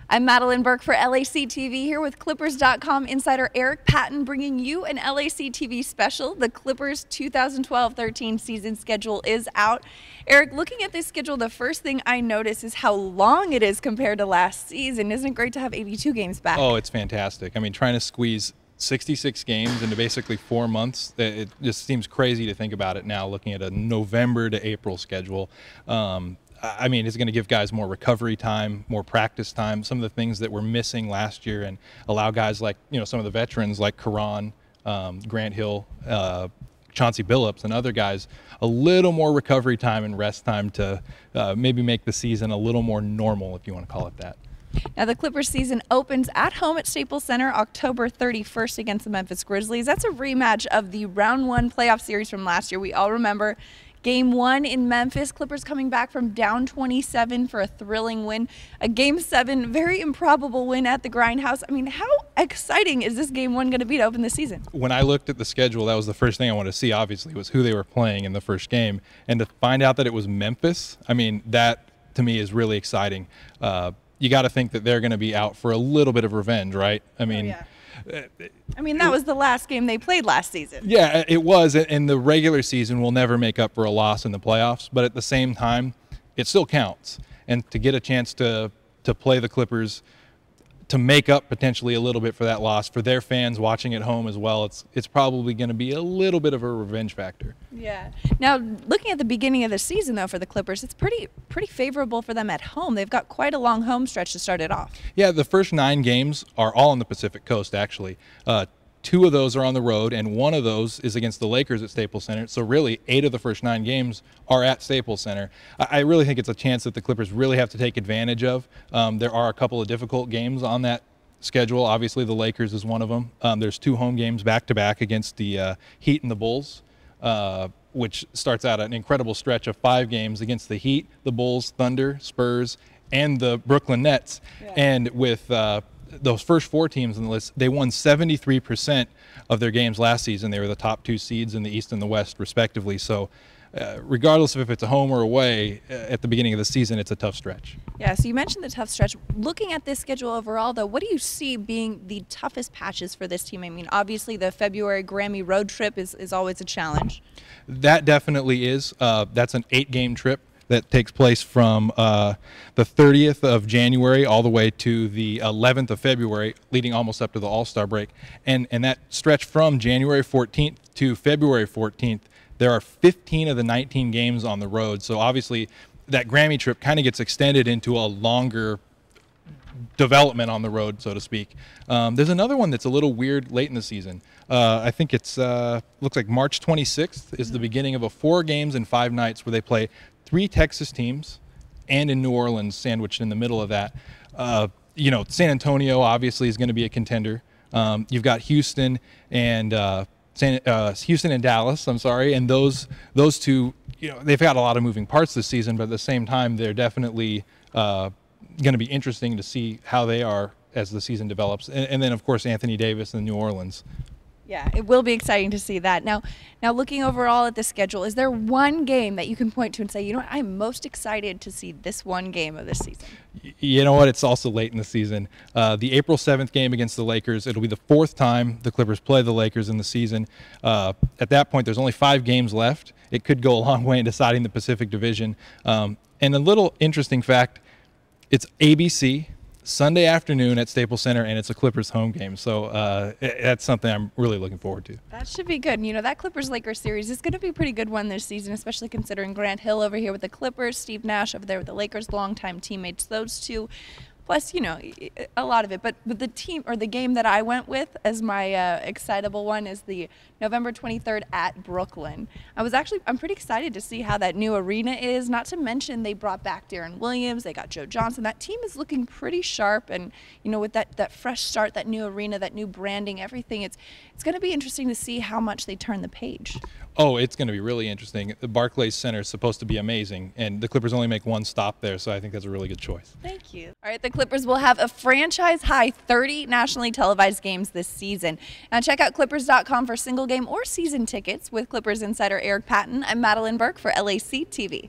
I'm Madelyn Burke for LACtv here with Clippers.com insider Eric Patten, bringing you an LACtv special. The Clippers 2012-13 season schedule is out. Eric, looking at this schedule, the first thing I notice is how long it is compared to last season. Isn't it great to have 82 games back? Oh, it's fantastic. I mean, trying to squeeze 66 games into basically 4 months, it just seems crazy to think about it now, looking at a November to April schedule. I mean, it's going to give guys more recovery time, more practice time, some of the things that were missing last year, and allow guys like, some of the veterans like Karan, Grant Hill, Chauncey Billups, and other guys a little more recovery time and rest time to maybe make the season a little more normal, if you want to call it that. Now, the Clippers season opens at home at Staples Center October 31st against the Memphis Grizzlies. That's a rematch of the Round 1 playoff series from last year. We all remember Game 1 in Memphis, Clippers coming back from down 27 for a thrilling win. A Game 7, very improbable win at the Grindhouse. I mean, how exciting is this Game 1 going to be to open the season? When I looked at the schedule, that was the first thing I wanted to see, obviously, was who they were playing in the first game. And to find out that it was Memphis, I mean, that to me is really exciting. You got to think that they're going to be out for a little bit of revenge, right? I mean, that was the last game they played last season. Yeah, it was, and the regular season will never make up for a loss in the playoffs, but at the same time, it still counts. And to get a chance to play the Clippers, to make up potentially a little bit for that loss, for their fans watching at home as well, it's probably going to be a little bit of a revenge factor. Yeah. Now, looking at the beginning of the season, though, for the Clippers, it's pretty favorable for them at home. They've got quite a long home stretch to start it off. Yeah, the first 9 games are all on the Pacific Coast, actually. 2 of those are on the road, and 1 of those is against the Lakers at Staples Center. So really, 8 of the first 9 games are at Staples Center. I really think it's a chance that the Clippers really have to take advantage of. There are a couple of difficult games on that schedule. Obviously, the Lakers is one of them. There's 2 home games back-to-back against the Heat and the Bulls, which starts out an incredible stretch of 5 games against the Heat, the Bulls, Thunder, Spurs, and the Brooklyn Nets. Yeah. And with those first 4 teams on the list, they won 73% of their games last season. They were the top 2 seeds in the East and the West, respectively. So regardless of if it's a home or away, at the beginning of the season, it's a tough stretch. Yeah, so you mentioned the tough stretch. Looking at this schedule overall, though, what do you see being the toughest patches for this team? I mean, obviously the February Grammy road trip is always a challenge. That definitely is. That's an 8-game trip that takes place from the 30th of January all the way to the 11th of February, leading almost up to the All-Star break. And that stretch from January 14th to February 14th, there are 15 of the 19 games on the road. So obviously that Grammy trip kind of gets extended into a longer development on the road, so to speak. There's another one that's a little weird late in the season. I think it's looks like March 26th is the beginning of a 4 games and 5 nights where they play 3 Texas teams and in New Orleans sandwiched in the middle of that. San Antonio obviously is going to be a contender. You've got Houston and Houston and Dallas, I'm sorry, and those 2, they've got a lot of moving parts this season, but at the same time, they're definitely going to be interesting to see how they are as the season develops. And then, of course, Anthony Davis and New Orleans. Yeah, it will be exciting to see that. Now looking overall at the schedule, is there one game that you can point to and say, you know what, I'm most excited to see this one game of this season? You know what, it's also late in the season. The April 7th game against the Lakers, it'll be the 4th time the Clippers play the Lakers in the season. At that point, there's only 5 games left. It could go a long way in deciding the Pacific Division. And a little interesting fact, it's ABC, Sunday afternoon at Staples Center, and it's a Clippers home game. So that's something I'm really looking forward to. That should be good. That Clippers-Lakers series is going to be a pretty good one this season, especially considering Grant Hill over here with the Clippers, Steve Nash over there with the Lakers, longtime teammates, those 2. Plus, a lot of it. But the team or the game that I went with as my excitable one is the November 23rd at Brooklyn. I'm pretty excited to see how that new arena is. Not to mention they brought back Darren Williams. They got Joe Johnson. That team is looking pretty sharp. And, with that fresh start, that new arena, that new branding, everything, it's going to be interesting to see how much they turn the page. Oh, it's going to be really interesting. The Barclays Center is supposed to be amazing, and the Clippers only make 1 stop there, so I think that's a really good choice. Thank you. All right, the Clippers will have a franchise-high 30 nationally televised games this season. Now check out Clippers.com for single game or season tickets with Clippers insider Eric Patten. I'm Madelyn Burke for LACtv.